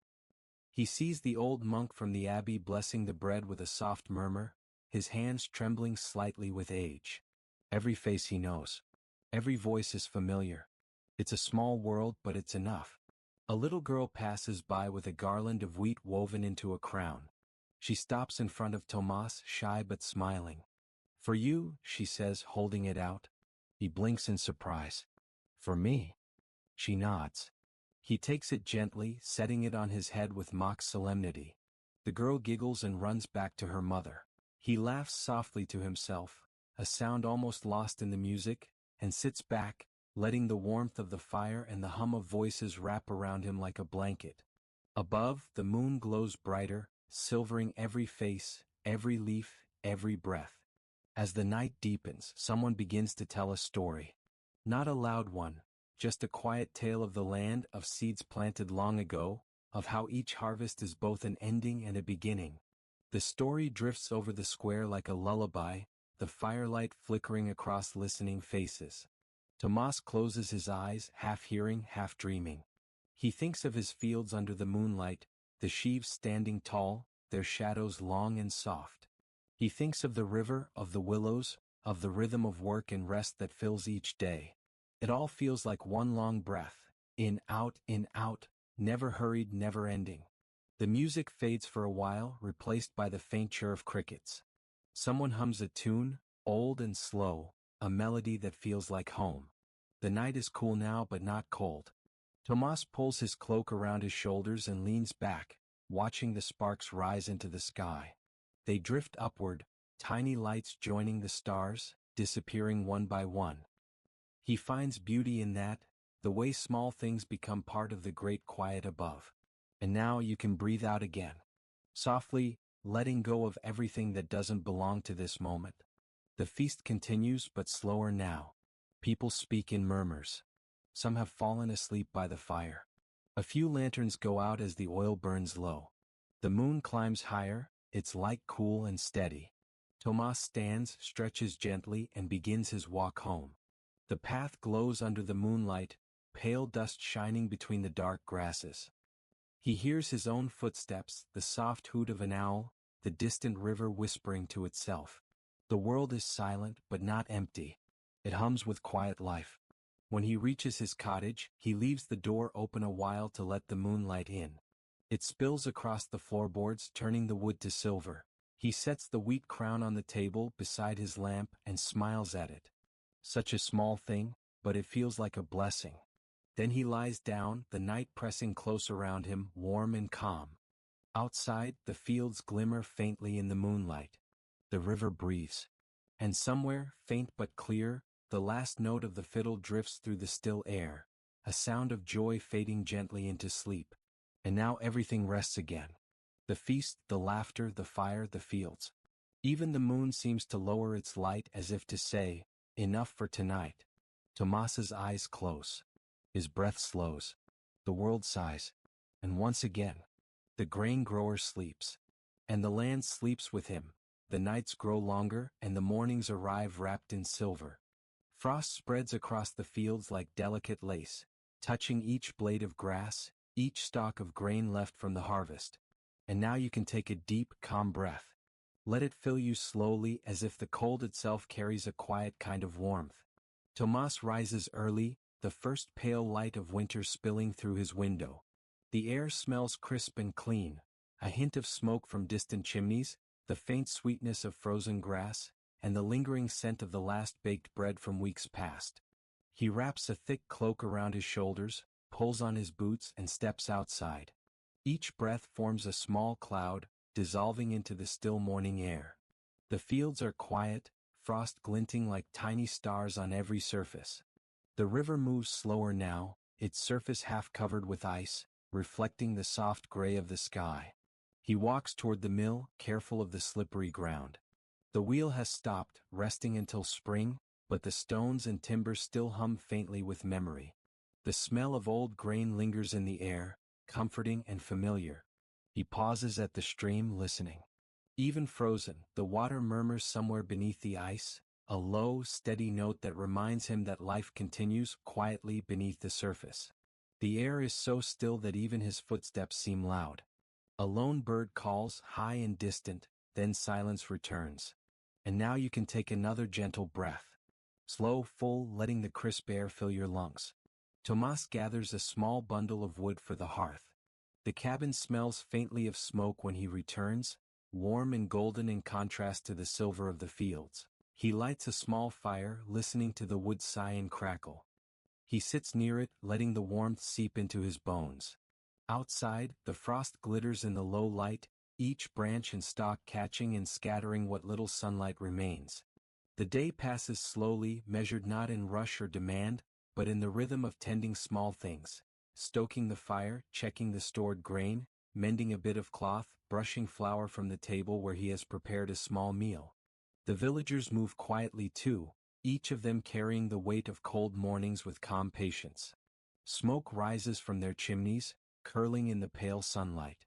He sees the old monk from the abbey blessing the bread with a soft murmur, his hands trembling slightly with age. Every face he knows. Every voice is familiar. It's a small world, but it's enough. A little girl passes by with a garland of wheat woven into a crown. She stops in front of Tomas, shy but smiling. "For you," she says, holding it out. He blinks in surprise. "For me?" She nods. He takes it gently, setting it on his head with mock solemnity. The girl giggles and runs back to her mother. He laughs softly to himself, a sound almost lost in the music, and sits back, letting the warmth of the fire and the hum of voices wrap around him like a blanket. Above, the moon glows brighter, silvering every face, every leaf, every breath. As the night deepens, someone begins to tell a story. Not a loud one, just a quiet tale of the land, of seeds planted long ago, of how each harvest is both an ending and a beginning. The story drifts over the square like a lullaby, the firelight flickering across listening faces. Tomas closes his eyes, half hearing, half dreaming. He thinks of his fields under the moonlight, the sheaves standing tall, their shadows long and soft. He thinks of the river, of the willows, of the rhythm of work and rest that fills each day. It all feels like one long breath, in, out, never hurried, never ending. The music fades for a while, replaced by the faint chirr of crickets. Someone hums a tune, old and slow, a melody that feels like home. The night is cool now but not cold. Tomas pulls his cloak around his shoulders and leans back, watching the sparks rise into the sky. They drift upward, tiny lights joining the stars, disappearing one by one. He finds beauty in that, the way small things become part of the great quiet above. And now you can breathe out again. Softly, letting go of everything that doesn't belong to this moment. The feast continues, but slower now. People speak in murmurs. Some have fallen asleep by the fire. A few lanterns go out as the oil burns low. The moon climbs higher, its light cool and steady. Tomas stands, stretches gently, and begins his walk home. The path glows under the moonlight, pale dust shining between the dark grasses. He hears his own footsteps, the soft hoot of an owl, the distant river whispering to itself. The world is silent but not empty. It hums with quiet life. When he reaches his cottage, he leaves the door open a while to let the moonlight in. It spills across the floorboards, turning the wood to silver. He sets the wheat crown on the table beside his lamp and smiles at it. Such a small thing, but it feels like a blessing. Then he lies down, the night pressing close around him, warm and calm. Outside, the fields glimmer faintly in the moonlight. The river breathes. And somewhere, faint but clear, the last note of the fiddle drifts through the still air, a sound of joy fading gently into sleep. And now everything rests again. The feast, the laughter, the fire, the fields. Even the moon seems to lower its light as if to say, enough for tonight. Tomas's eyes close. His breath slows. The world sighs. And once again, the grain grower sleeps. And the land sleeps with him. The nights grow longer and the mornings arrive wrapped in silver. Frost spreads across the fields like delicate lace, touching each blade of grass, each stalk of grain left from the harvest. And now you can take a deep, calm breath. Let it fill you slowly as if the cold itself carries a quiet kind of warmth. Tomas rises early, the first pale light of winter spilling through his window. The air smells crisp and clean, a hint of smoke from distant chimneys, the faint sweetness of frozen grass, and the lingering scent of the last baked bread from weeks past. He wraps a thick cloak around his shoulders, pulls on his boots and steps outside. Each breath forms a small cloud, dissolving into the still morning air. The fields are quiet, frost glinting like tiny stars on every surface. The river moves slower now, its surface half covered with ice, reflecting the soft gray of the sky. He walks toward the mill, careful of the slippery ground. The wheel has stopped, resting until spring, but the stones and timber still hum faintly with memory. The smell of old grain lingers in the air, comforting and familiar. He pauses at the stream, listening. Even frozen, the water murmurs somewhere beneath the ice, a low, steady note that reminds him that life continues quietly beneath the surface. The air is so still that even his footsteps seem loud. A lone bird calls, high and distant, then silence returns. And now you can take another gentle breath. Slow, full, letting the crisp air fill your lungs. Tomas gathers a small bundle of wood for the hearth. The cabin smells faintly of smoke when he returns, warm and golden in contrast to the silver of the fields. He lights a small fire, listening to the wood sigh and crackle. He sits near it, letting the warmth seep into his bones. Outside, the frost glitters in the low light, each branch and stalk catching and scattering what little sunlight remains. The day passes slowly, measured not in rush or demand, but in the rhythm of tending small things, stoking the fire, checking the stored grain, mending a bit of cloth, brushing flour from the table where he has prepared a small meal. The villagers move quietly too, each of them carrying the weight of cold mornings with calm patience. Smoke rises from their chimneys, curling in the pale sunlight.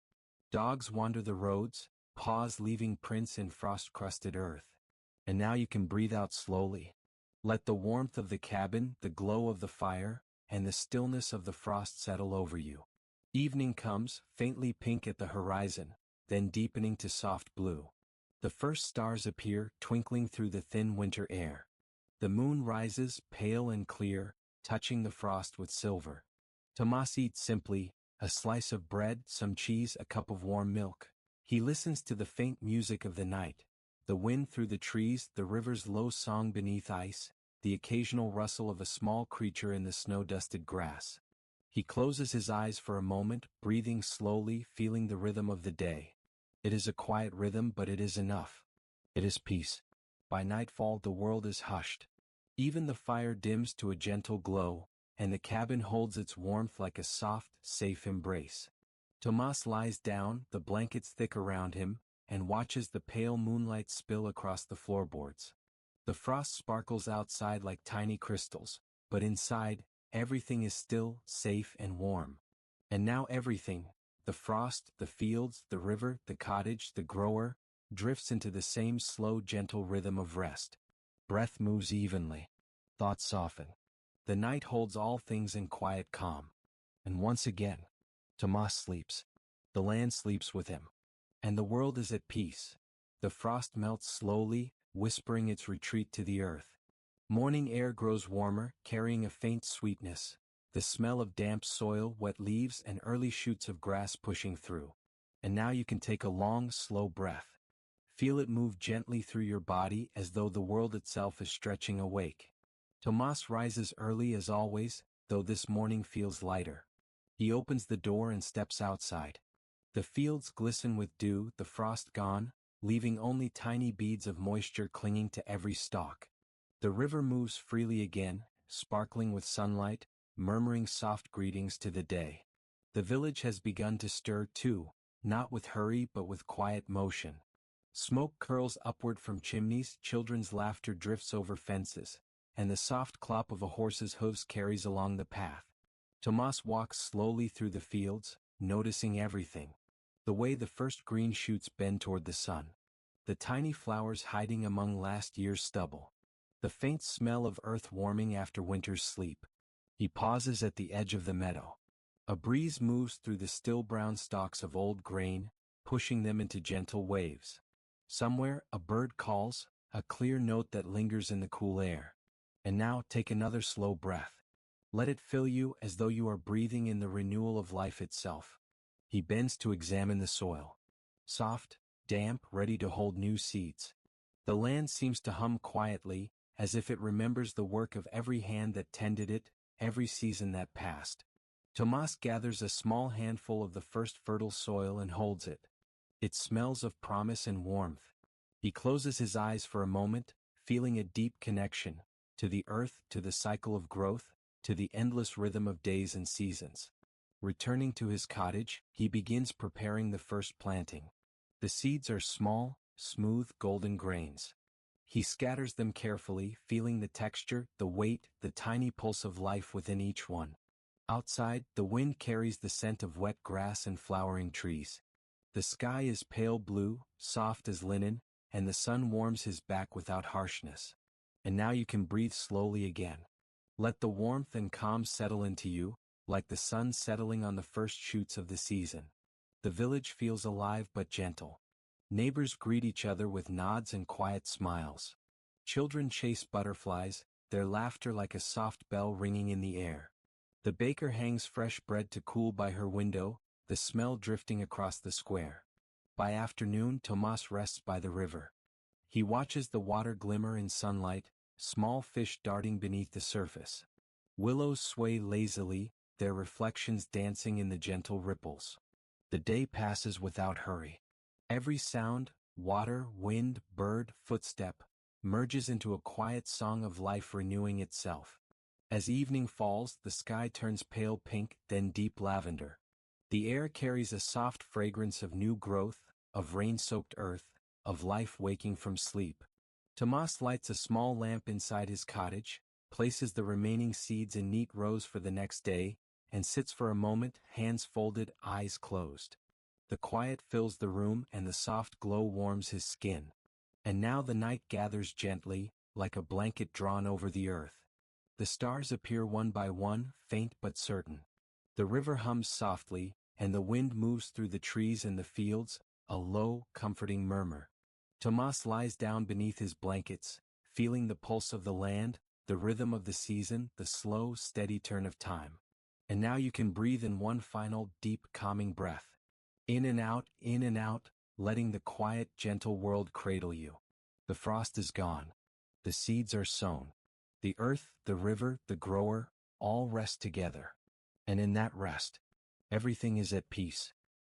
Dogs wander the roads, paws leaving prints in frost-crusted earth. And now you can breathe out slowly. Let the warmth of the cabin, the glow of the fire, and the stillness of the frost settle over you. Evening comes, faintly pink at the horizon, then deepening to soft blue. The first stars appear, twinkling through the thin winter air. The moon rises, pale and clear, touching the frost with silver. Tomas eats simply, a slice of bread, some cheese, a cup of warm milk. He listens to the faint music of the night, the wind through the trees, the river's low song beneath ice, the occasional rustle of a small creature in the snow-dusted grass. He closes his eyes for a moment, breathing slowly, feeling the rhythm of the day. It is a quiet rhythm, but it is enough. It is peace. By nightfall the world is hushed. Even the fire dims to a gentle glow, and the cabin holds its warmth like a soft, safe embrace. Tomas lies down, the blankets thick around him, and watches the pale moonlight spill across the floorboards. The frost sparkles outside like tiny crystals, but inside, everything is still, safe and warm. And now everything, the frost, the fields, the river, the cottage, the grower, drifts into the same slow, gentle rhythm of rest. Breath moves evenly. Thoughts soften. The night holds all things in quiet calm. And once again, Tomas sleeps. The land sleeps with him. And the world is at peace. The frost melts slowly, whispering its retreat to the earth. Morning air grows warmer, carrying a faint sweetness, the smell of damp soil, wet leaves, and early shoots of grass pushing through. And now you can take a long, slow breath. Feel it move gently through your body as though the world itself is stretching awake. Tomas rises early as always, though this morning feels lighter. He opens the door and steps outside. The fields glisten with dew, the frost gone, leaving only tiny beads of moisture clinging to every stalk. The river moves freely again, sparkling with sunlight, murmuring soft greetings to the day. The village has begun to stir too, not with hurry but with quiet motion. Smoke curls upward from chimneys, children's laughter drifts over fences, and the soft clop of a horse's hooves carries along the path. Tomas walks slowly through the fields, noticing everything. The way the first green shoots bend toward the sun. The tiny flowers hiding among last year's stubble. The faint smell of earth warming after winter's sleep. He pauses at the edge of the meadow. A breeze moves through the still brown stalks of old grain, pushing them into gentle waves. Somewhere, a bird calls, a clear note that lingers in the cool air. And now take another slow breath. Let it fill you as though you are breathing in the renewal of life itself. He bends to examine the soil. Soft, damp, ready to hold new seeds. The land seems to hum quietly, as if it remembers the work of every hand that tended it, every season that passed. Tomas gathers a small handful of the first fertile soil and holds it. It smells of promise and warmth. He closes his eyes for a moment, feeling a deep connection, to the earth, to the cycle of growth, to the endless rhythm of days and seasons. Returning to his cottage, he begins preparing the first planting. The seeds are small, smooth, golden grains. He scatters them carefully, feeling the texture, the weight, the tiny pulse of life within each one. Outside, the wind carries the scent of wet grass and flowering trees. The sky is pale blue, soft as linen, and the sun warms his back without harshness. And now you can breathe slowly again. Let the warmth and calm settle into you, like the sun settling on the first shoots of the season. The village feels alive but gentle. Neighbors greet each other with nods and quiet smiles. Children chase butterflies, their laughter like a soft bell ringing in the air. The baker hangs fresh bread to cool by her window, the smell drifting across the square. By afternoon, Tomas rests by the river. He watches the water glimmer in sunlight, small fish darting beneath the surface. Willows sway lazily, their reflections dancing in the gentle ripples. The day passes without hurry. Every sound, water, wind, bird, footstep, merges into a quiet song of life renewing itself. As evening falls, the sky turns pale pink, then deep lavender. The air carries a soft fragrance of new growth, of rain-soaked earth, of life waking from sleep. Tomas lights a small lamp inside his cottage, places the remaining seeds in neat rows for the next day, and sits for a moment, hands folded, eyes closed. The quiet fills the room and the soft glow warms his skin. And now the night gathers gently, like a blanket drawn over the earth. The stars appear one by one, faint but certain. The river hums softly, and the wind moves through the trees and the fields, a low, comforting murmur. Tomas lies down beneath his blankets, feeling the pulse of the land, the rhythm of the season, the slow, steady turn of time. And now you can breathe in one final, deep, calming breath. In and out, letting the quiet, gentle world cradle you. The frost is gone. The seeds are sown. The earth, the river, the grower, all rest together. And in that rest, everything is at peace.